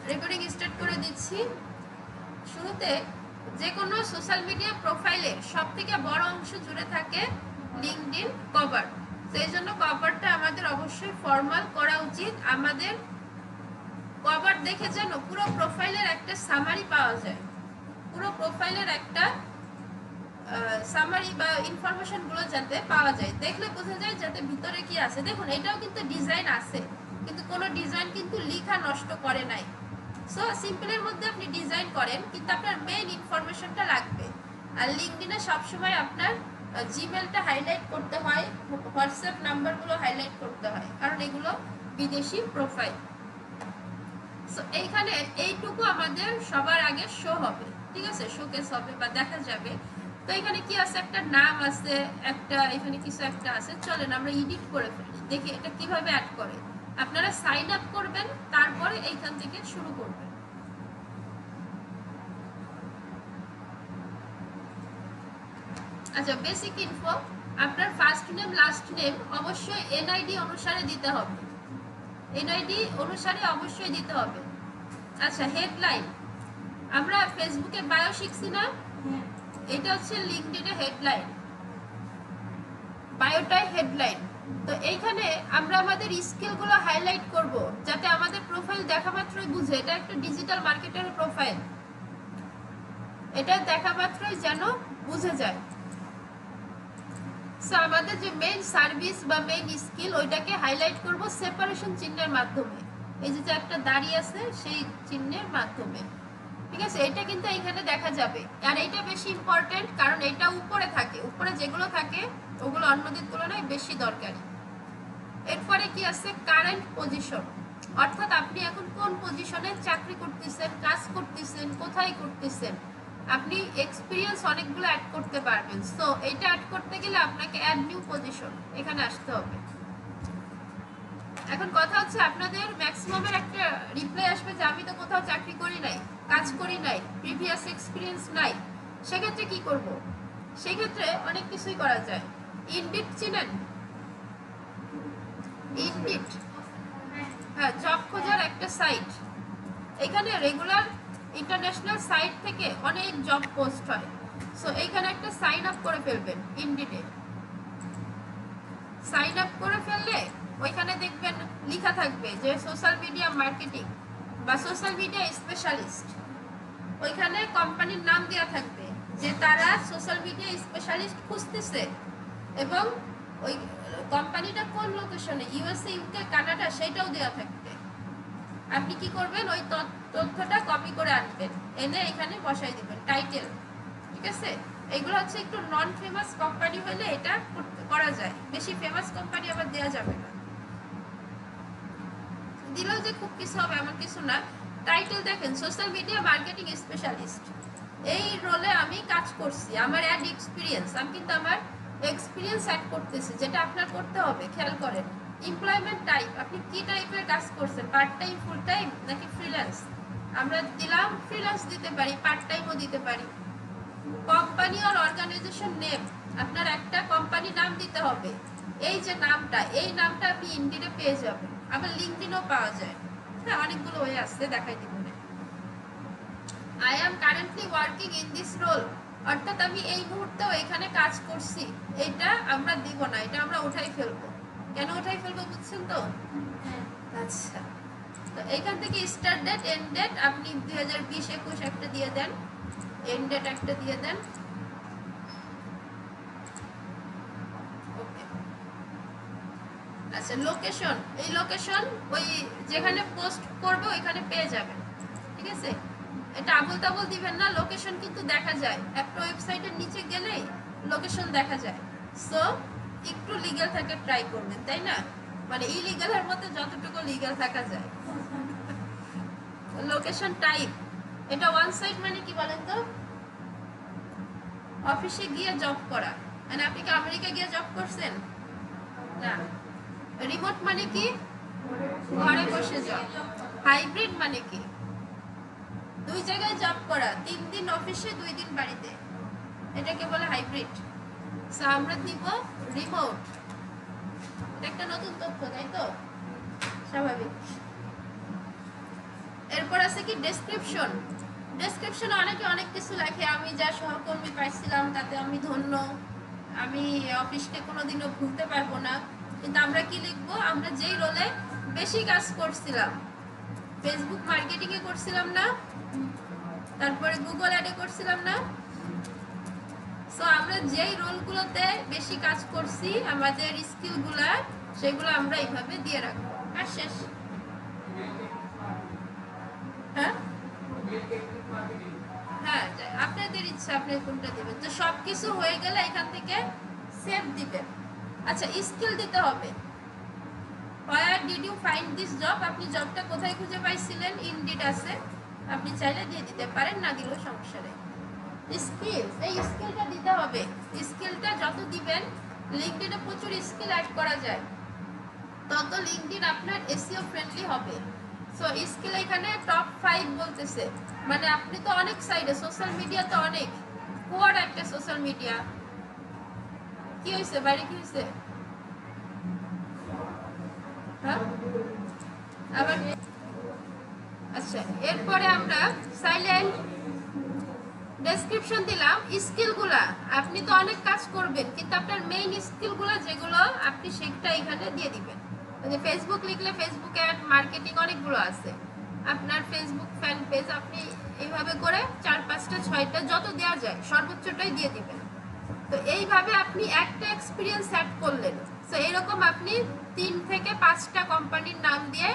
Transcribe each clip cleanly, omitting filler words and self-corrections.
Recording start করে দিচ্ছি। শুরুতে যে কোনো সোশ্যাল মিডিয়া প্রোফাইলের সবথেকে বড় অংশ জুড়ে থাকে লিঙ্কডইন কভার। সেই জন্য কভারটা আমাদের অবশ্যই ফর্মাল করা উচিত। আমাদের কভার দেখে যেন পুরো প্রোফাইলের একটা সামারি পাওয়া যায়, পুরো প্রোফাইলের একটা সামারি বা ইনফরমেশনগুলো যাতে পাওয়া যায়, দেখলে বোঝা যায় যাতে ভিতরে কি আছে। দেখুন এটাও কিন্তু ডিজাইন আছে, কিন্তু কোনো ডিজাইন কিন্তু লেখা নষ্ট করে নাই। সো সিম্পলের মধ্যে আপনি ডিজাইন করেন, কিন্তু আপনার মেইন ইনফরমেশনটা লাগবে। আর লিঙ্কডইনে সবসময় আপনার জিমেলটা হাইলাইট করতে হয়, হোয়াটসঅ্যাপ নাম্বারগুলো হাইলাইট করতে হয়, কারণ এগুলো বিদেশি প্রোফাইল। সো এইখানে এইটুকু আমাদের সবার আগে শো হবে, ঠিক আছে, শোকেস হবে বা দেখা যাবে। তো এখানে কি আছে, একটা নাম আছে, একটা এখানে কিছু একটা আছে। চলেন আমরা এডিট করে ফেলি, দেখি এটা কিভাবে অ্যাড করে। আপনারা সাইন আপ করবেন, তারপরে এইখান থেকে শুরু করবেন। আচ্ছা, বেসিক ইনফো, আপনার ফার্স্ট নেম লাস্ট নেম অবশ্যই এনআইডি অনুসারে দিতে হবে, এনআইডি অনুসারে অবশ্যই দিতে হবে। আচ্ছা, হেডলাইন, আমরা ফেসবুকে বায়ো শিখছি না, এটা হচ্ছে লিঙ্কডইনে হেডলাইন, বায়োটাই হেডলাইন। তো এইখানে আমরা আমাদের স্কিলগুলো হাইলাইট করব, যাতে আমাদের প্রোফাইল দেখা মাত্রই বুঝে এটা একটা ডিজিটাল মার্কেটারের প্রোফাইল, এটা দেখা মাত্রই যেন বুঝে যায়। সো আমাদের যে মেইন সার্ভিস বা মেইন স্কিল, ওইটাকে হাইলাইট করব সেপারেশন চিহ্নের মাধ্যমে। এই যে একটা দাঁড়িয়ে আছে সেই চিহ্নের মাধ্যমে, ঠিক আছে। এটা কিন্তু এখানে দেখা যাবে, আর এটা বেশি ইম্পর্টেন্ট, কারণ এটা উপরে থাকে, উপরে যেগুলো থাকে ওগুলো অন্যদের তুলনায় বেশি দরকারি। এরপরে কি আছে, কারেন্ট পজিশন, অর্থাৎ আপনি এখন কোন পজিশনে চাকরি করতেছেন, কাজ করতেছেন, কোথায় করতেছেন। আপনি এক্সপিরিয়েন্স অনেকগুলো অ্যাড করতে পারবেন। সো এটা অ্যাড করতে গেলে আপনাকে অ্যাড নিউ পজিশন এখানে আসতে হবে। এখন কথা হচ্ছে, আপনাদের ম্যাক্সিমামের একটা রিপ্লাই আসবে যে আমি তো কোথাও চাকরি করি নাই, কাজ করি নাই, প্রিভিয়াস এক্সপিরিয়েন্স নাই। সেক্ষেত্রে কি করব? সেক্ষেত্রে অনেক কিছুই করা যায়। ইনডিড চিনেন? ইনডিড, হ্যাঁ, জব খোঁজার একটা সাইট। এখানে রেগুলার ইন্টারন্যাশনাল সাইট থেকে অনেক জব পোস্ট হয়। সো এইখানে একটা সাইন আপ করে ফেলবেন ইনডিডে। সাইন আপ করে ফেললে ওইখানে দেখবেন লেখা থাকবে যে সোশ্যাল মিডিয়া মার্কেটিং বা সোশ্যাল মিডিয়া স্পেশালিস্ট। ওইখানে কোম্পানির নাম দেওয়া থাকবে যে তারা সোশ্যাল মিডিয়া স্পেশালিস্ট খুঁজতেছে, এবং ওই কোম্পানিটা কোন লোকেশনে, ইউএসএ, ইউকে, কানাডা, সেটাও দেওয়া থাকবে। আপনি কি করবেন, ওই তথ্যটা কপি করে আনবেন, এনে এখানে বসাই দিবেন টাইটেল, ঠিক আছে। এগুলো হচ্ছে একটু নন ফেমাস কোম্পানি হলে এটা করা যায়, বেশি ফেমাস কোম্পানি আবার দেওয়া যাবে না, দিলেও যে খুব কিছু হবে এমন কিছু না। টাইটেল দেখেন, সোশ্যাল মিডিয়া মার্কেটিং স্পেশালিস্ট, এই রোলে আমি কাজ করছি, আমার অ্যাড এক্সপিরিয়েন্স, আমি কিন্তু আমার এক্সপিরিয়েন্স অ্যাড করতেছি, যেটা আপনার করতে হবে। খেয়াল করেন, এমপ্লয়মেন্ট টাইপ, আপনি কি টাইপের কাজ করছেন, পার্ট টাইম, ফুল টাইম নাকি ফ্রিল্যান্স। আমরা দিলাম ফ্রিল্যান্স, দিতে পারি পার্ট টাইমও দিতে পারি। কোম্পানি আর অর্গানাইজেশন নেম, আপনার একটা কোম্পানি নাম দিতে হবে। এই যে নামটা, এই নামটা আপনি ইনডিডে পেয়ে যাবেন, আবার লিঙ্কডইনেও পাওয়া যায়। হ্যাঁ, অনেকগুলো ওয়ে আসছে, দেখাই দিব। I am currently working in this role, অর্থাৎ আমি এই মুহূর্তেও এখানে কাজ করছি। এটা আমরা দিব না, এটা আমরা উঠাই ফেলবো। কেন উঠাই ফেলবো বুঝছেন তো? আচ্ছা, তো এখান থেকে স্টার্ট ডেট, এন্ড ডেট আপনি 2020-21 একটা দিয়ে দেন, এন্ড ডেট একটা দিয়ে দেন। ওকে, আচ্ছা, লোকেশন, এই লোকেশন ওই যেখানে পোস্ট করবো ওইখানে পেয়ে যাবেন, ঠিক আছে। এটা আবল তাবল দিবেন না, লোকেশন কিন্তু দেখা যায়, একটা ওয়েবসাইটের নিচে গেলেই লোকেশন দেখা যায়। সো একটু লিগ্যাল থাকে ট্রাই করবেন, তাই না, মানে ইলিগ্যালের মধ্যে যতটুকু লিগ্যাল থাকা যায়। লোকেশন টাইপ, এটা ওয়ান সাইড মানে কি বলেন তো? অফিসে গিয়ে জব করা, মানে আপনি কি আমেরিকা গিয়ে জব করছেন? না। রিমোট মানে কি? ঘরে বসে জব। হাইব্রিড মানে কি? দুই জায়গায় জব করা, 3 দিন অফিসে 2 দিন বাড়িতে, এটাকে বলে হাইব্রিড। সো আমরা দিব রিমোট। এটা একটা নতুন তথ্য, তাই তো? স্বাভাবিক। এরপর আছে কি ডেসক্রিপশন। ডেসক্রিপশনে অনেকে অনেক কিছু লেখে, আমি যা সহকর্মী পাইছিলাম তাতে আমি ধন্য, আমি অফিসকে কোনোদিনও ভুলতে পারবো না। কিন্তু আমরা কি লিখবো? আমরা যেই রোলে বেশি কাজ করছিলাম, ফেসবুক মার্কেটিংয়ে করছিলাম না, তারপরে গুগল অ্যাডে করছিলাম না, সো আমরা যেই রোলগুলোতে বেশি কাজ করছি, আমাদের স্কিলগুলা সেগুলো আমরা এইভাবে দিয়ে রাখবো। আর শেষ। হ্যাঁ হ্যাঁ, আপনাদের ইচ্ছা আপনি কোনটা দিবেন। তো সবকিছু হয়ে গেলে এখান থেকে সেভ দিবেন। আচ্ছা, স্কিল দিতে হবে। Where did you find this job? আপনি জবটা কোথায় খুঁজে পাইছিলেন? ইনডিড আছে, আপনি চাইলে দিয়ে দিতে পারেন, না দিলেও সমস্যা নেই। স্কিল, এই স্কিলটা দিতে হবে। স্কিলটা যত দিবেন, লিঙ্কডইনে প্রচুর স্কিল অ্যাড করা যায়, তত লিঙ্কডইন আপনার এসইও ফ্রেন্ডলি হবে। সো স্কিল এখানে টপ 5 বলতেছে, মানে আপনি তো অনেক সাইডে, সোশ্যাল মিডিয়াতে অনেক কোয়ার একটা সোশ্যাল মিডিয়া। কি হয়েছে বাইরে, কি হয়েছে? হ্যাঁ আবার আচ্ছা, এরপরে আমরা সাইলেন্ট ডেসক্রিপশন দিলাম। স্কিলগুলা আপনি তো অনেক কাজ করবেন, কিন্তু আপনার মেইন স্কিলগুলা যেগুলো আপনি সেটা এখানে দিয়ে দিবেন। মানে ফেসবুক লিখলে ফেসবুক অ্যাড মার্কেটিং অনেকগুলো আছে, আপনার ফেসবুক ফ্যান পেজ, আপনি এইভাবে করে 4, 5টা 6টা যত দেওয়া যায় সর্বোচ্চটাই দিয়ে দিবেন। তো এইভাবে আপনি একটা এক্সপিরিয়েন্স অ্যাড করলেন। সো এরকম আপনি 3 থেকে 5টা কোম্পানির নাম দিয়ে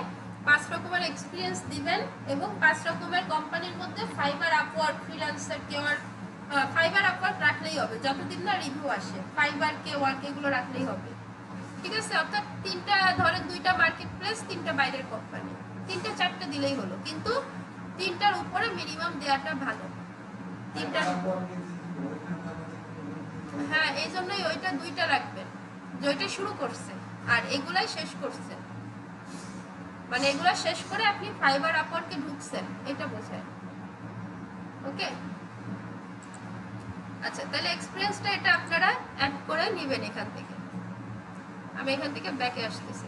5 রকমের এক্সপিরিয়েন্স দিবেন, এবং 5 রকমের কোম্পানির মধ্যে fibre, Upwork, freelancer, কেওয়ার্ক। Fibre, Upwork রাখলেই হবে যতদিন না রিভিউ আসে, ফাইবার, কেওয়ার্ক এগুলো রাখলেই হবে, ঠিক আছে? অর্থাৎ 3টা, ধরেন 2টা মার্কেট প্লেস, 3টা বাইরের কোম্পানি, 3টে 4টে দিলেই হলো, কিন্তু 3টার উপরে মিনিমাম দেওয়াটা ভালো। 3টা, হ্যাঁ, এই জন্যই ওইটা 2টা রাখবেন, যে ওইটা শুরু করছে আর এগুলাই শেষ করছে, মানে এগুলা শেষ করে আপনি ফাইবার, আপওয়ার্কে ঢুকছেন, এটা বোঝায়। ওকে, আচ্ছা, তাহলে এক্সপিরিয়েন্সটা এটা আপনারা অ্যাড করে নেবেন এখান থেকে। আমি এখান থেকে ব্যাকে আসতেছি।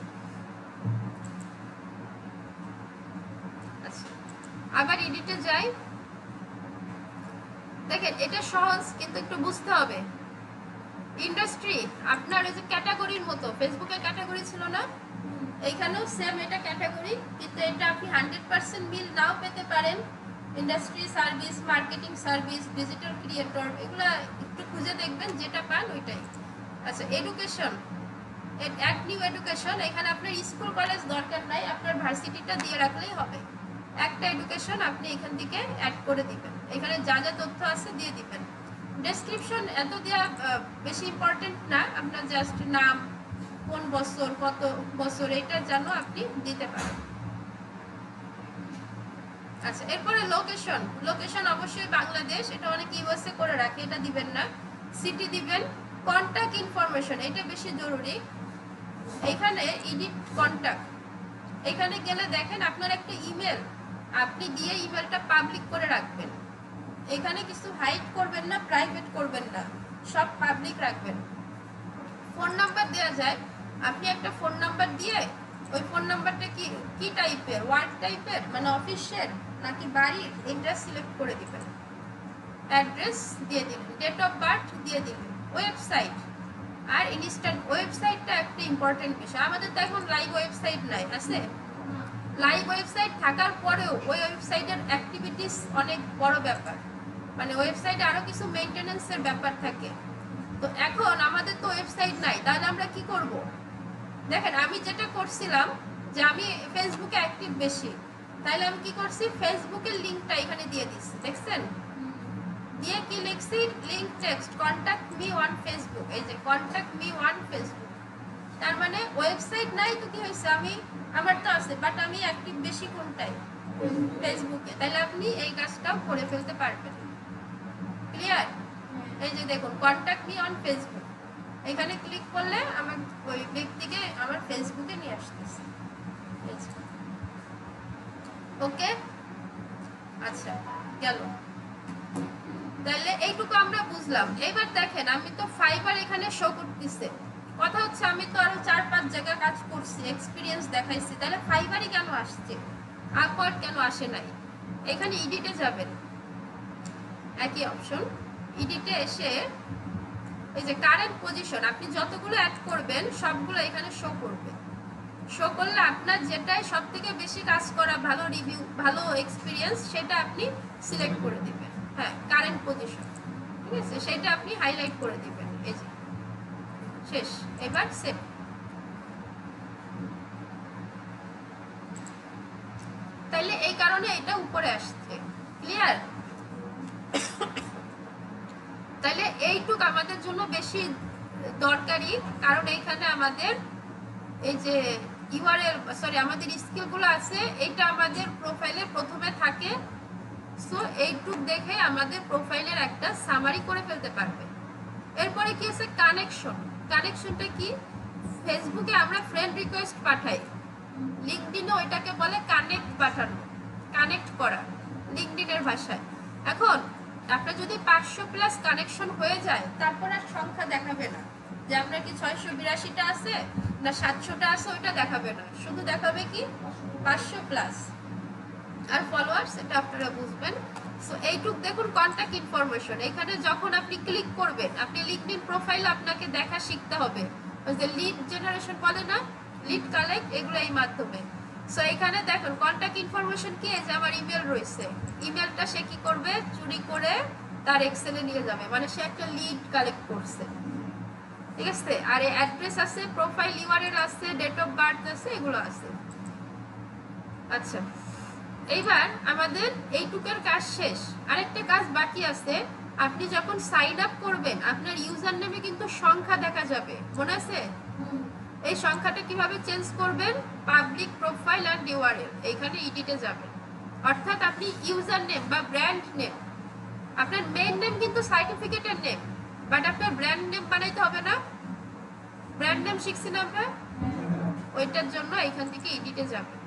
আচ্ছা, আবার এডিটে যাই। দেখেন, এটা সহজ, কিন্তু একটু বুঝতে হবে। ইন্ডাস্ট্রি আপনার ওই যে ক্যাটাগরির মতো, ফেসবুকে ক্যাটাগরি ছিল না, এইখানেও সেম এটা ক্যাটাগরি, কিন্তু এটা আপনি 100% মিল নাও পেতে পারেন। Industry, service, marketing service, digital creator, এগুলা একটু খুঁজে দেখবেন, যেটা পান ওইটাই। আচ্ছা, এডুকেশন, অ্যাড নিউ এডুকেশন, এখানে আপনার স্কুল কলেজ দরকার নাই, আপনার ভার্সিটিটা দিয়ে রাখলেই হবে। একটা এডুকেশন আপনি এখান থেকে অ্যাড করে দিবেন, এখানে যা যা তথ্য আছে দিয়ে দিবেন। ডেসক্রিপশন এত দেওয়া বেশি ইম্পর্টেন্ট না, আপনার জাস্ট নাম, কোন বছর, কত বছর, এটা যেন আপনি দিতে পারেন। আচ্ছা, এরপরে লোকেশন। লোকেশন অবশ্যই বাংলাদেশ, এটা অনেক ইউএসএ করে রাখে, এটা দিবেন না। সিটি দিবেন। কন্টাক্ট ইনফরমেশন, এটা বেশি জরুরি। এখানে এডিট কন্টাক্ট, এখানে গেলে দেখেন আপনার একটা ইমেল আপনি দিয়ে ইমেলটা পাবলিক করে রাখবেন। এখানে কিছু হাইড করবেন না, প্রাইভেট করবেন না, সব পাবলিক রাখবেন। ফোন নাম্বার দেওয়া যায়, আপনি একটা ফোন নাম্বার দিয়ে ওই ফোন নাম্বারটা কি টাইপের, ওয়ার্ক টাইপের, মানে অফিসের নাকি বাড়ির, এটা সিলেক্ট করে দিবেন। অ্যাড্রেস দিয়ে দিবেন, ডেট অফ বার্থ দিয়ে দিবেন। ওয়েবসাইট আর ইনস্ট্যান্ট, ওয়েবসাইটটা একটা ইম্পর্টেন্ট বিষয়। আমাদের তো এখন লাইভ ওয়েবসাইট নাই, আছে? লাইভ ওয়েবসাইট থাকার পরেও ওই ওয়েবসাইটের অ্যাক্টিভিটিস অনেক বড় ব্যাপার, মানে ওয়েবসাইটে আরো কিছু মেইনটেনেন্সের ব্যাপার থাকে। তো এখন আমাদের তো ওয়েবসাইট নাই, তাহলে আমরা কি করব? দেখেন, আমি যেটা করছিলাম, যে আমি ফেসবুকে অ্যাক্টিভ বেশি, তাহলে আমি কি করছি, ফেসবুকের লিঙ্কটা এখানে দিয়ে দিচ্ছি, দেখছেন? দিয়ে কি লিখছি, link text, contact me on Facebook, এই যে কন্টাক্ট মি অন ফেসবুক। তার মানে ওয়েবসাইট নাই তো কি হয়েছে, আমি, আমার তো আছে, বাট আমি অ্যাক্টিভ বেশি কোনটাই, ফেসবুকে, তাহলে আপনি এই কাজটাও করে ফেলতে পারবেন। ক্লিয়ার? এই যে দেখুন, কন্টাক্ট মি অন ফেসবুক, এখানে ক্লিক করলে আমার ওই ব্যক্তিকে আমার ফেসবুকে নিয়ে আসতেছে। ওকে, আচ্ছা, গেল। তাহলে এইটুকু আমরা বুঝলাম। এবার দেখেন, আমি তো ফাইবার এখানে শো করতেছে, কথা হচ্ছে আমি তো আরো 4-5 জায়গা কাজ করছি, এক্সপিরিয়েন্স দেখাইছি, তাহলে ফাইবারই কেন আসছে? আপওয়ার্ড কেন আসে নাই, এখানে এডিটে যাবেন, একই অপশন, এডিটে এসে এই যে কারেন্ট পজিশন, আপনি যতগুলো অ্যাড করবেন সবগুলো এখানে শো করবে। শো করলে আপনার যেটাই সব থেকে বেশি কাজ করা, ভালো রিভিউ, ভালো এক্সপিরিয়েন্স, সেটা আপনি সিলেক্ট করে দিবেন। হ্যাঁ, কারেন্ট পজিশন, ঠিক আছে, সেটা আপনি হাইলাইট করে দিবেন। এই যে শেষ, এবার সেভ। তাইলে এই কারণে এটা উপরে আসছে, ক্লিয়ার? তাহলে এইটুক আমাদের জন্য বেশি দরকারি, কারণ এইখানে আমাদের এই যে ইউআরএল, সরি, আমাদের স্কিলগুলো আছে, এটা আমাদের প্রোফাইলে প্রথমে থাকে। সো এইটুক দেখে আমাদের প্রোফাইলের একটা সামারি করে ফেলতে পারবে। এরপরে কি আছে, কানেকশন। কানেকশনটা কি? ফেসবুকে আমরা ফ্রেন্ড রিকোয়েস্ট পাঠাই, লিঙ্কডইনে ওইটাকে বলে কানেক্ট পাঠানো, কানেক্ট করা লিঙ্কডইনের ভাষায়। এখন আপনার যদি 500+ কানেকশন হয়ে যায়, তারপর আর সংখ্যা দেখাবে না যে আপনার কি 682টা আছে না 700টা আছে, ওইটা দেখাবে না, শুধু দেখাবে কি 500+। আর ফলোয়ার্স, এটা আপনারা বুঝবেন। সো এইটুক দেখুন কন্টাক্ট ইনফরমেশন। এখানে যখন আপনি ক্লিক করবেন, আপনি লিঙ্কডইন প্রোফাইল আপনাকে দেখা শিখতে হবে, ওই যে লিড জেনারেশন বলে না, লিড কালেক্ট, এগুলো এই মাধ্যমে। সো এখানে দেখুন কন্টাক্ট ইনফরমেশন কি, যে আমার ইমেল রয়েছে, ইমেলটা সে কি করবে, চুরি করে তার এক্সেলে নিয়ে যাবে, মানে সে একটা লিড কালেক্ট করছে, ঠিক আছে। আর অ্যাড্রেস আছে, প্রোফাইল ইউআরএল আছে, ডেট অফ বার্থ আছে, এগুলো আছে। আচ্ছা, এইবার আমাদের এইটুকের কাজ শেষ। আরেকটা কাজ বাকি আছে, আপনি যখন সাইন আপ করবেন আপনার ইউজার নেমে কিন্তু সংখ্যা দেখা যাবে, মনে আছে? এই সংখ্যাটা কিভাবে চেঞ্জ করবেন, পাবলিক প্রোফাইল অ্যান্ড ইউআরএল, এইখানে এডিটে যাবেন। অর্থাৎ আপনি ইউজার নেম বা ব্র্যান্ড নেম, আপনার মেইন নেম কিন্তু সার্টিফিকেটের নেম, বাট আপনার ব্র্যান্ড নেম বানাইতে হবে না? ব্র্যান্ড নেম শিখছি না আমরা, ওইটার জন্য এখান থেকে এডিটে যাবেন।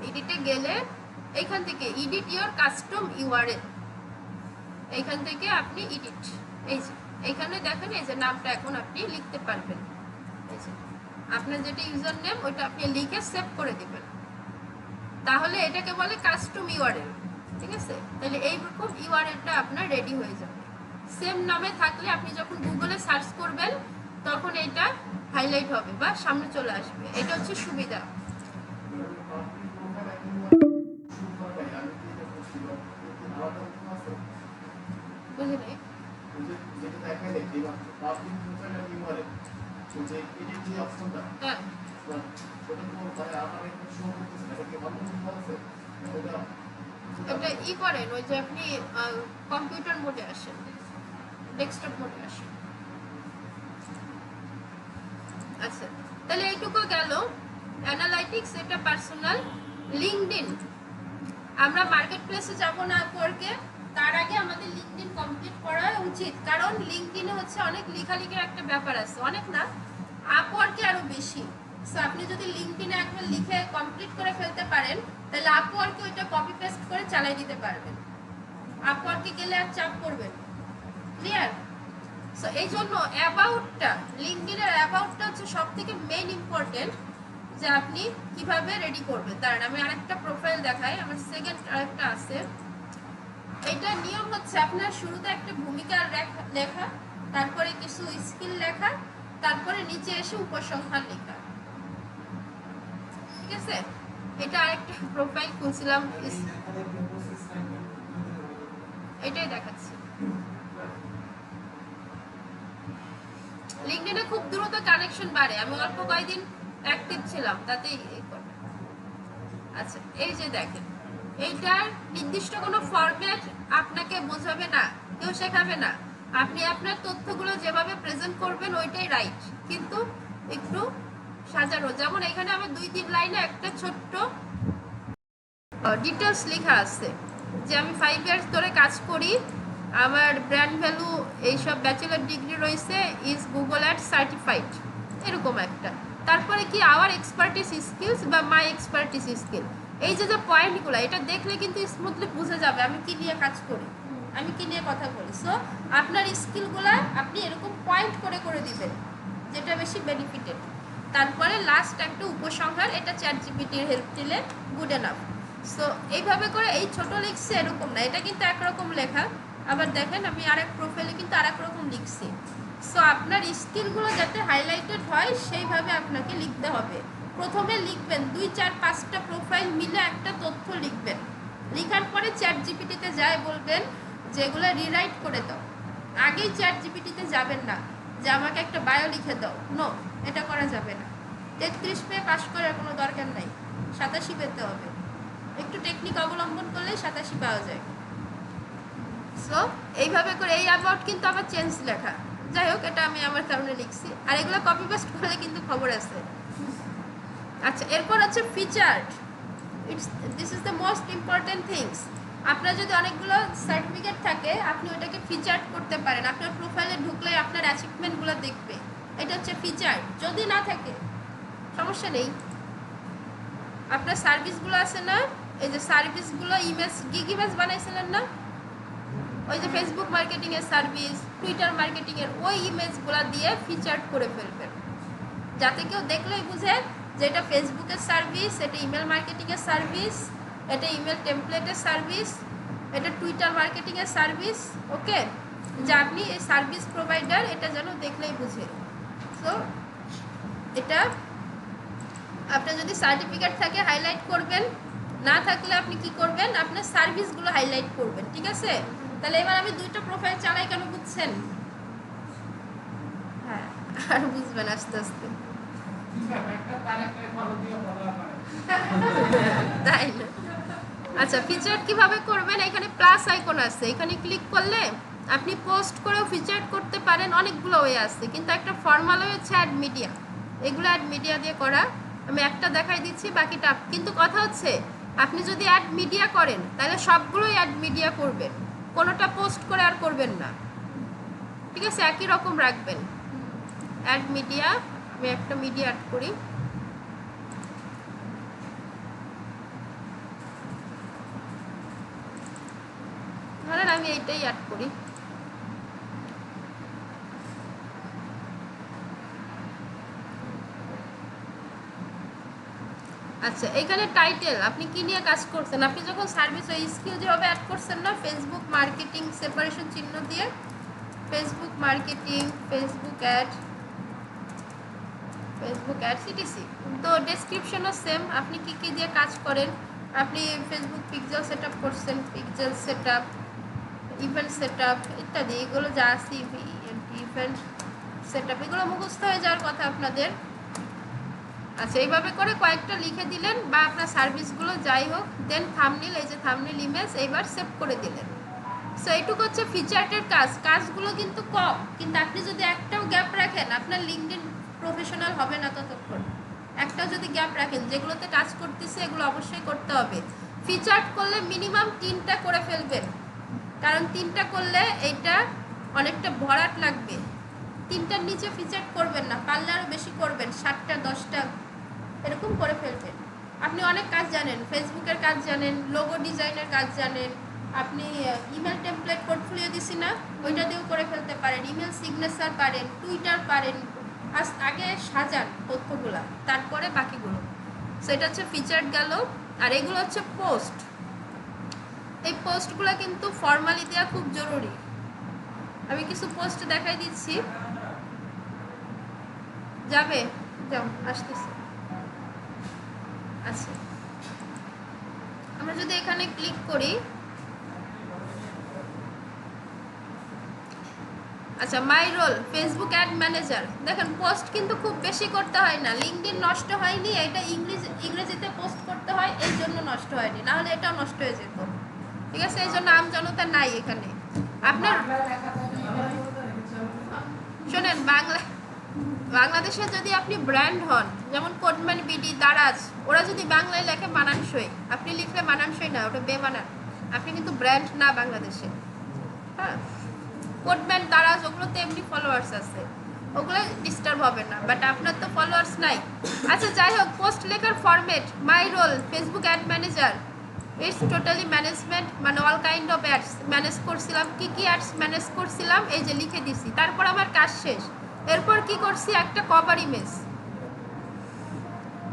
এডিটে গেলে এইখান থেকে এডিট ইওর কাস্টম ইউআরএল, এইখান থেকে আপনি এডিট, এই যে এইখানে দেখেন এই যে নামটা এখন আপনি লিখতে পারবেন। এই যে আপনার যেটা ইউজার নেম, ওইটা আপনি লিখে সেভ করে দিবেন, তাহলে এটাকে বলে কাস্টম ইউআরএল, ঠিক আছে। তাহলে এইরকম ইউআরএলটা আপনার রেডি হয়ে যাবে। সেম নামে থাকলে আপনি যখন গুগলে সার্চ করবেন তখন এটা হাইলাইট হবে বা সামনে চলে আসবে, এটা হচ্ছে সুবিধা। বুঝলি? এটা ই করেন, ওই যে আপনি কম্পিউটার মোডে আসেন, ডেস্কটপ মোডে আসেন। আচ্ছা, তাহলে এইটুকু গেল অ্যানালাইটিক্স, এটা পার্সোনাল। লিঙ্কডইন, আমরা মার্কেট প্লেসে যাবো না আপওয়ার্কে, তার আগে আমাদের লিঙ্কডইন কমপ্লিট করা উচিত, কারণ লিঙ্কডইনে হচ্ছে অনেক লেখালেখির একটা ব্যাপার আছে, অনেক না, আপওয়ার্কে আরো বেশি। সো আপনি যদি লিঙ্কডইনে একবার লিখে কমপ্লিট করে ফেলতে পারেন, তাহলে আপওয়ার্কে ওইটা কপি পেস্ট করে চালাই দিতে পারবেন, আপওয়ার্কে গেলে আর চাপ পড়বেন। ক্লিয়ার? সো এই জন্য অ্যাবাউটটা, লিঙ্কডইনের অ্যাবাউটটা হচ্ছে সব থেকে মেইন ইম্পর্টেন্ট, যে আপনি কিভাবে রেডি করবেন। দাঁড়ান আমি আরেকটা প্রোফাইল দেখাই, আমার সেকেন্ড আরেকটা আছে। এটা নিয়ম হচ্ছে আপনার শুরুতে একটা ভূমিকা লেখা, তারপরে কিছু স্কিল লেখা, তারপরে নিচে এসে উপসংহার লেখা, ঠিক আছে। এটা আরেকটা প্রোফাইল খুলছিলাম, এটাই দেখাচ্ছি। লিঙ্কডইনে খুব দ্রুত কানেকশন বাড়ে, আমি অল্প কয়েকদিন অ্যাক্টিভ ছিলাম, তাতেই আচ্ছা, এই যে দেখেন, এইটার নির্দিষ্ট কোনো ফরম্যাট আপনাকে বোঝাবে না, কেউ শেখাবে না, আপনি আপনার তথ্যগুলো যেভাবে প্রেজেন্ট করবেন ওইটাই রাইট, কিন্তু একটু সাজানো। যেমন এখানে আমার 2-3 লাইনে একটা ছোট্ট ডিটেলস লেখা আছে, যে আমি 5 ইয়ার্স ধরে কাজ করি, আমার ব্র্যান্ড ভ্যালু এইসব ব্যাচেলার ডিগ্রি রয়েছে, ইজ গুগল অ্যাড সার্টিফাইড, এরকম একটা। তারপরে কি আওয়ার এক্সপার্টিস স্কিলস বা মাই এক্সপার্টিস স্কিল, এই যে পয়েন্টগুলো, এটা দেখলে কিন্তু স্মুথলি বুঝে যাবে আমি কি নিয়ে কাজ করি, আমি কি নিয়ে কথা বলি। সো আপনার স্কিলগুলো আপনি এরকম পয়েন্ট করে করে দিবেন, যেটা বেশি বেনিফিটেড। তারপরে লাস্ট একটা উপসংহার, এটা চ্যাট জিপিটির হেল্প নিলে গুড এনাফ। সো এইভাবে করে এই ছোট লিখছি এরকম না, এটা কিন্তু একরকম লেখা। আবার দেখেন আমি আরেক প্রোফাইলে কিন্তু আরেক রকম লিখছি। সো আপনার স্কিলগুলো যাতে হাইলাইটেড হয় সেইভাবে আপনাকে লিখতে হবে। প্রথমে লিখবেন 2-4-5টা প্রোফাইল মিলে একটা তথ্য লিখবেন। লেখার পরে চ্যাট জিপিটিতে যায় বলবেন যে এগুলো রিরাইট করে দাও। আগেই চ্যাট জিপিটিতে যাবেন না যে আমাকে একটা বায়ো লিখে দাও, নো, এটা করা যাবে না। 33 পেয়ে পাস করার কোনো দরকার নাই, 87 পেতে হবে। একটু টেকনিক অবলম্বন করলেই 87 পাওয়া যায়। সো এইভাবে করে এই অ্যাবাউট কিন্তু আবার চেঞ্জ লেখা, যাই হোক এটা আমি আমার কারণে লিখছি। আর এগুলো কপি পেস্ট করলে কিন্তু খবর আছে। আচ্ছা, এরপর হচ্ছে featured. This is the most important things. আপনার যদি অনেকগুলো সার্টিফিকেট থাকে আপনি ওটাকে ফিচার্ড করতে পারেন। আপনার প্রোফাইলে ঢুকলে আপনার অ্যাচিভমেন্টগুলো দেখবে, এটা হচ্ছে ফিচার্ড। যদি না থাকে সমস্যা নেই, আপনার সার্ভিসগুলো আছে না, এই যে সার্ভিসগুলো ইমেজ, গিগ ইমেজ বানাইছিলেন না, ওই যে ফেসবুক মার্কেটিংয়ের সার্ভিস, টুইটার মার্কেটিংয়ের, ওই ইমেজগুলো দিয়ে ফিচার্ড করে ফেলবেন, যাতে কেউ দেখলেই বুঝে যে এটা ফেসবুকের সার্ভিস, এটা ইমেল মার্কেটিংয়ের সার্ভিস, এটা ইমেল টেমপ্লেটের সার্ভিস, এটা টুইটার মার্কেটিংয়ের সার্ভিস। ওকে, যে আপনি এই সার্ভিস প্রোভাইডার, এটা যেন দেখলেই বুঝে। সো এটা আপনার যদি সার্টিফিকেট থাকে হাইলাইট করবেন, না থাকলে আপনি কি করবেন, আপনার সার্ভিসগুলো হাইলাইট করবেন। ঠিক আছে, তাহলে এবার আমি 2টা প্রোফাইল চালাই কেন বুঝছেন? হ্যাঁ, আর বুঝবেন আস্তে আস্তে, তাই না? আচ্ছা, ফিচার কিভাবে করবেন? এখানে প্লাস আইকন আছে, এখানে ক্লিক করলে আপনি পোস্ট করেও ফিচার করতে পারেন। অনেকগুলো ওয়ে আছে, কিন্তু একটা ফর্মাল ওয়ে হচ্ছে অ্যাড মিডিয়া। এগুলো অ্যাড মিডিয়া দিয়ে করা, আমি একটা দেখাই দিচ্ছি, বাকিটা। কিন্তু কথা হচ্ছে আপনি যদি অ্যাড মিডিয়া করেন তাহলে সবগুলোই অ্যাড মিডিয়া করবেন, কোনোটা পোস্ট করে আর করবেন না। ঠিক আছে, একই রকম রাখবেন। অ্যাড মিডিয়া, আমি একটা মিডিয়া অ্যাড করি। ধরেন আমি এইটাই অ্যাড করি। আচ্ছা, এখানে টাইটেল আপনি কি নিয়ে কাজ করছেন, আপনি যখন সার্ভিস ওই স্কিল যেভাবে অ্যাড করছেন না, ফেসবুক মার্কেটিং সেপারেশন চিহ্ন দিয়ে, Facebook marketing, Facebook ad CTC. তো ডেসক্রিপশনও সেম, আপনি কি কি দিয়ে কাজ করেন। আপনি ফেসবুক পিক্সেল সেট আপ করছেন, pixel set up, event set up ইত্যাদি, এগুলো যা আছে, ইভেন্ট সেট আপ, এগুলো মুখস্থ হয়ে যাওয়ার কথা আপনাদের। আচ্ছা, এইভাবে করে কয়েকটা লিখে দিলেন, বা আপনার সার্ভিসগুলো যাই হোক, দেন থাম্বনেল, এই যে থাম্বনেল ইমেজ, এইবার সেভ করে দিলেন। সো এইটুকু হচ্ছে ফিচার্টের কাজ। কাজগুলো কিন্তু কম, কিন্তু আপনি যদি একটাও গ্যাপ রাখেন আপনার লিঙ্কডইন প্রফেশনাল হবে না ততক্ষণ। একটাও যদি গ্যাপ রাখেন, যেগুলোতে কাজ করতেছে এগুলো অবশ্যই করতে হবে। ফিচার্ট করলে মিনিমাম 3টা করে ফেলবেন, কারণ 3টা করলে এইটা অনেকটা ভরাট লাগবে। 3টার নিচে ফিচার্ট করবেন না, পারলে আরও বেশি করবেন, 7টা 10টা এরকম করে ফেলবেন। আপনি অনেক কাজ জানেন, ফেসবুকের কাজ জানেন, লোগো ডিজাইনের কাজ জানেন, আপনি ইমেল টেমপ্লেট পোর্টফোলিও দিছি না, ওইটা দিয়েও করে ফেলতে পারেন, ইমেল সিগনেচার পারেন, টুইটার পারেন। আগে সাজান তথ্যগুলা, তারপরে বাকিগুলো। সো এটা হচ্ছে ফিচার্ড গেল। আর এগুলো হচ্ছে পোস্ট। এই পোস্টগুলো কিন্তু ফর্মালি দেওয়া খুব জরুরি। আমি কিছু পোস্ট দেখাই দিচ্ছি, যাবে, যাও, আসতেছে। আচ্ছা, আমরা যদি এখানে ক্লিক করি, আচ্ছা, my role Facebook ad manager, দেখেন পোস্ট কিন্তু খুব বেশি করতে হয় না। লিঙ্কডইন নষ্ট হয়নি, এটা ইংরেজিতে পোস্ট করতে হয়, এই জন্য নষ্ট হয়নি, নাহলে এটাও নষ্ট হয়ে যেত। ঠিক আছে, এই জন্য আমজনতা নাই এখানে। আপনার শোনেন, বাংলাদেশে যদি আপনি ব্র্যান্ড হন, যেমন কোডম্যান, বিডি, দারাজ, ওরা যদি বাংলায় লেখে মানানসই, আপনি লিখলে মানানসই না, ওটা বেমানান, আপনি কিন্তু ব্র্যান্ড না বাংলাদেশে। হ্যাঁ, কোডম্যান, দারাজ, ওগুলোতে এমনি ফলোয়ার্স আছে, ওগুলো ডিস্টার্ব হবে না, বাট আপনার তো ফলোয়ার্স নাই। আচ্ছা, যাই হোক, পোস্ট লেখার format, my role Facebook ad manager, it's totally management, মানে all kind of ads manage করছিলাম। কি কি অ্যাডস ম্যানেজ করছিলাম, এই যে লিখে দিছি, তারপর আমার কাজ শেষ। এরপর কি করছি, একটা কভার ইমেজ,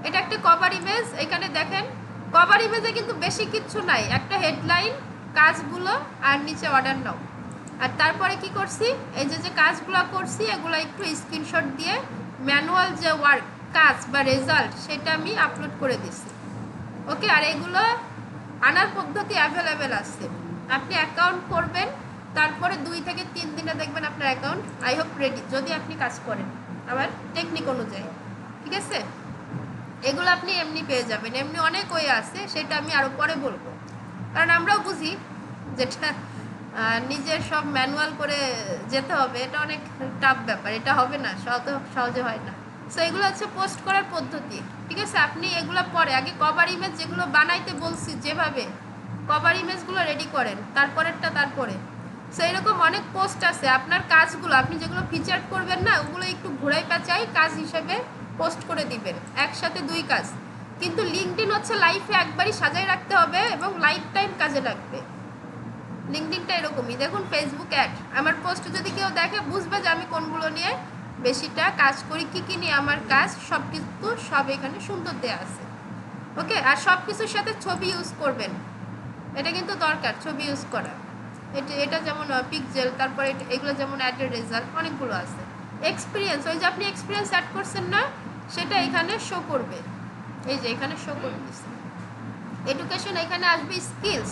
এটা একটা কভার ইমেজ। এখানে দেখেন কভার ইমেজে কিন্তু বেশি কিচ্ছু নাই, একটা হেডলাইন, কাজগুলো আর নিচে অর্ডার নাও। আর তারপরে কি করছি, এই যে যে কাজগুলো করছি এগুলো একটু স্ক্রিনশট দিয়ে ম্যানুয়াল যে ওয়ার্ক কাজ বা রেজাল্ট সেটা আমি আপলোড করে দিছি। ওকে, আর এগুলো আনার পদ্ধতি অ্যাভেলেবেল আছে। আপনি অ্যাকাউন্ট করবেন, তারপরে 2 থেকে 3 দিনে দেখবেন আপনার অ্যাকাউন্ট আই হোপ রেডি, যদি আপনি কাজ করেন আবার টেকনিক অনুযায়ী। ঠিক আছে, এগুলো আপনি এমনি পেয়ে যাবেন, এমনি অনেক ওয়ে আছে, সেটা আমি আরও পরে বলবো। কারণ আমরাও বুঝি যেটা নিজের সব ম্যানুয়াল করে যেতে হবে, এটা অনেক টাফ ব্যাপার, এটা হবে না, সহজে হয় না। সো এগুলো হচ্ছে পোস্ট করার পদ্ধতি। ঠিক আছে, আপনি এগুলো পরে আগে কভার ইমেজ যেগুলো বানাইতে বলছি যেভাবে কভার ইমেজগুলো রেডি করেন, তারপরেরটা তারপরে। সো এরকম অনেক পোস্ট আছে, আপনার কাজগুলো আপনি যেগুলো ফিচার করবেন না ওগুলো একটু ঘুরাই পেঁচাই কাজ হিসেবে পোস্ট করে দিবেন, একসাথে 2 কাজ। কিন্তু লিঙ্কডইন হচ্ছে লাইফে একবারই সাজাই রাখতে হবে এবং লাইফ টাইম কাজে লাগবে। লিঙ্কডইনটা এরকমই, দেখুন ফেসবুক অ্যাড, আমার পোস্ট যদি কেউ দেখে বুঝবে যে আমি কোনগুলো নিয়ে বেশিটা কাজ করি, কী কী নিয়ে আমার কাজ, সব কিছু সব এখানে সুন্দর দেওয়া আছে। ওকে, আর সব কিছুর সাথে ছবি ইউজ করবেন, এটা কিন্তু দরকার ছবি ইউজ করা। এটা যেমন পিকজেল, তারপরে এগুলো যেমন অ্যাডের রেজাল্ট অনেকগুলো আছে। এক্সপিরিয়েন্স, ওই যে আপনি এক্সপিরিয়েন্স অ্যাড করছেন না, সেটা এখানে শো করবে, এই যে এখানে শো করে দিচ্ছে। এডুকেশন এখানে আসবে, স্কিলস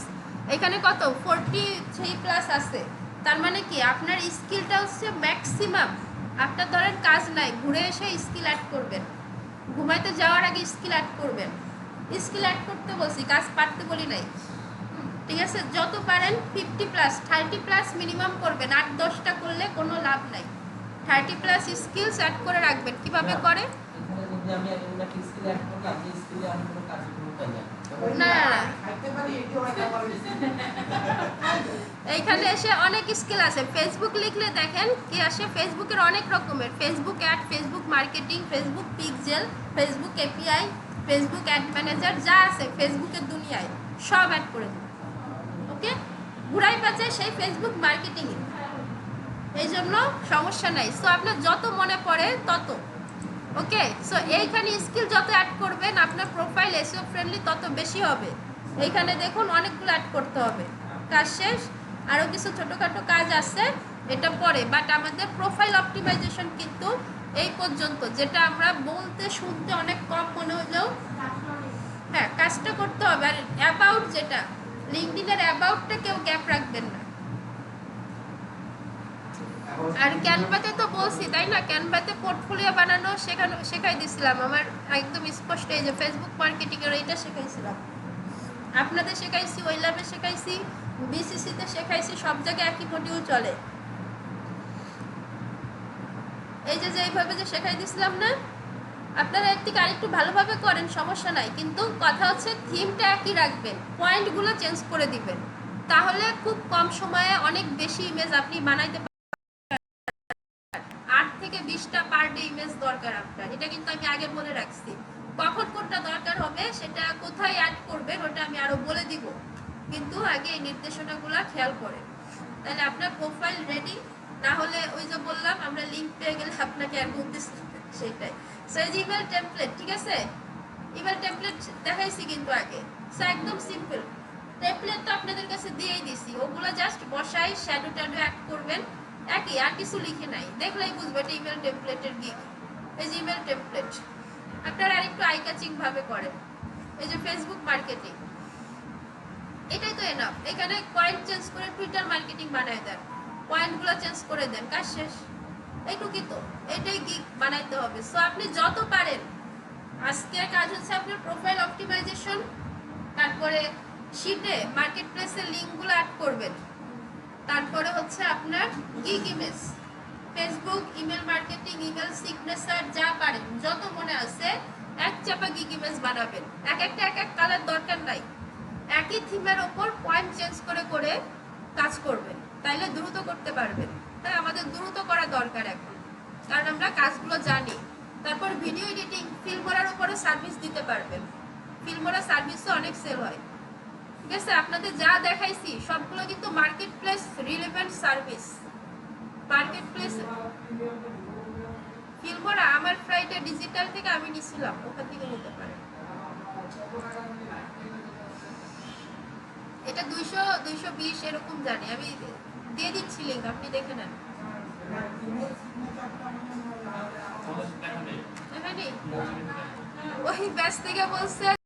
এখানে কত 43+ আছে, তার মানে কি আপনার স্কিলটা হচ্ছে ম্যাক্সিমাম। আপনার ধরেন কাজ নাই, ঘুরে এসে স্কিল অ্যাড করবেন, ঘুমাইতে যাওয়ার আগে স্কিল অ্যাড করবেন। স্কিল অ্যাড করতে বলছি, কাজ পারতে বলি নাই। ঠিক আছে, যত পারেন 50+, 30+ মিনিমাম করবেন, 8-10টা করলে কোনো লাভ নাই। 30+ স্কিলস অ্যাড করে রাখবেন। কিভাবে করে, না এইখানে এসে অনেক স্কিল আছে। ফেসবুক লিখলে দেখেন কি আসে, ফেসবুকের অনেক রকমের, Facebook ad, Facebook marketing, Facebook pixel, Facebook API, Facebook ad manager, যা আছে ফেসবুকের দুনিয়ায় সব অ্যাড করে দিন। ওকে, ঘুরাই পাচ্ছে সেই ফেসবুক মার্কেটিং, এই জন্য সমস্যা নাই। সো আপনার যত মনে পড়ে তত। ওকে, সো এইখানে স্কিল যত অ্যাড করবেন আপনার প্রোফাইল এসইও ফ্রেন্ডলি তত বেশি হবে। এইখানে দেখুন অনেকগুলো অ্যাড করতে হবে, কাজ শেষ। আরও কিছু ছোটোখাটো কাজ আছে, এটা পরে। বাট আমাদের প্রোফাইল অপটিমাইজেশন কিন্তু এই পর্যন্ত, যেটা আমরা বলতে শুনতে অনেক কম মনে হলেও হ্যাঁ কাজটা করতে হবে। আর অ্যাবাউট, যেটা লিঙ্কডইনের অ্যাবাউটটা কেউ গ্যাপ রাখবেন না। আর ক্যানভাতে তো বলছি তাই না, ক্যানভাতে পোর্টফোলিও বানানো শেখাই দিয়েছিলাম, আমার একদম স্পষ্ট। এই যে ফেসবুক মার্কেটিংয়ের এইটা শেখাইছিলাম, আপনাদের শেখাইছি, ওই ল্যাবে শেখাইছি, বিসিসিতে শেখাইছি, সব জায়গায় একই মডিউল চলে। এই যে এইভাবে যে শেখাই দিয়েছিলাম না, আপনারা এর থেকে আরেকটু ভালোভাবে করেন, সমস্যা নাই। কিন্তু কথা হচ্ছে থিমটা একই রাখবেন, পয়েন্টগুলো চেঞ্জ করে দিবেন, তাহলে খুব কম সময়ে অনেক বেশি ইমেজ আপনি বানাইতে পারেন। 8 থেকে 20টা পার ডে ইমেজ দরকার আপনার, এটা কিন্তু আমি আগে বলে রাখছি। কখন কোনটা দরকার হবে, সেটা কোথায় অ্যাড করবেন ওটা আমি আরো বলে দিব, কিন্তু আগে এই নির্দেশনাগুলো খেয়াল করেন, তাহলে আপনার প্রোফাইল রেডি। না হলে ওই যে বললাম আমরা লিংক পেয়ে গেলে আপনাকে আর বলতেছি সেটাই। সো এই যে ইমেল টেমপ্লেট, ঠিক আছে, ইমেল টেমপ্লেট দেখাইছি কিন্তু আগে। সো একদম সিম্পল টেমপ্লেট তো আপনাদের কাছে দিয়েই দিছি, ওগুলো জাস্ট বসাই, শ্যাডো ট্যাডো অ্যাড করবেন, একই, আর কিছু লিখে নাই, দেখলেই বুঝবে এটা ইমেল টেমপ্লেটের গিগ। এই যে ইমেল টেমপ্লেট আপনারা আরেকটু আই ক্যাচিং ভাবে করেন। এই যে ফেসবুক মার্কেটিং, এটাই তো এনাফ। এখানে পয়েন্ট চেঞ্জ করে টুইটার মার্কেটিং বানায় দেন, পয়েন্টগুলো চেঞ্জ করে দেন, কাজ শেষ। এইটুকুই তো, এটাই গিগ বানাইতে হবে। সো আপনি যত পারেন, আজকের কাজ হচ্ছে আপনার প্রোফাইল অপটিমাইজেশন, তারপরে শিটে মার্কেট প্লেসের লিঙ্কগুলো অ্যাড করবেন, তারপরে হচ্ছে আপনার gig image, Facebook, email marketing, email signature, যা পারেন যত মনে আছে এক চাপা গিগ ইমেজ বানাবেন। এক একটা এক এক কালার দরকার নাই, একই থিমের ওপর পয়েন্ট চেঞ্জ করে করে কাজ করবেন, তাইলে দ্রুত করতে পারবেন। তাই আমাদের দ্রুত করা দরকার এখন, কারণ আমরা কাজগুলো জানি। তারপর ভিডিও এডিটিং, ফিল্মোরার উপরে সার্ভিস দিতে পারবেন, ফিল্মোরা সার্ভিসও অনেক সেল হয়। ঠিক আছে, আপনাদের যা দেখাইছি সবগুলো কিন্তু market place relevant service. Market place ফিল্মরা আমার ফ্রাইডে ডিজিটাল থেকে আমি নিছিলাম, ওখান থেকে নিতে পারে। এটা 200-220 এরকম জানি, আমি দিয়ে দিচ্ছি লিঙ্ক, আপনি দেখে নেন। ওই ব্যাচ থেকে বলছে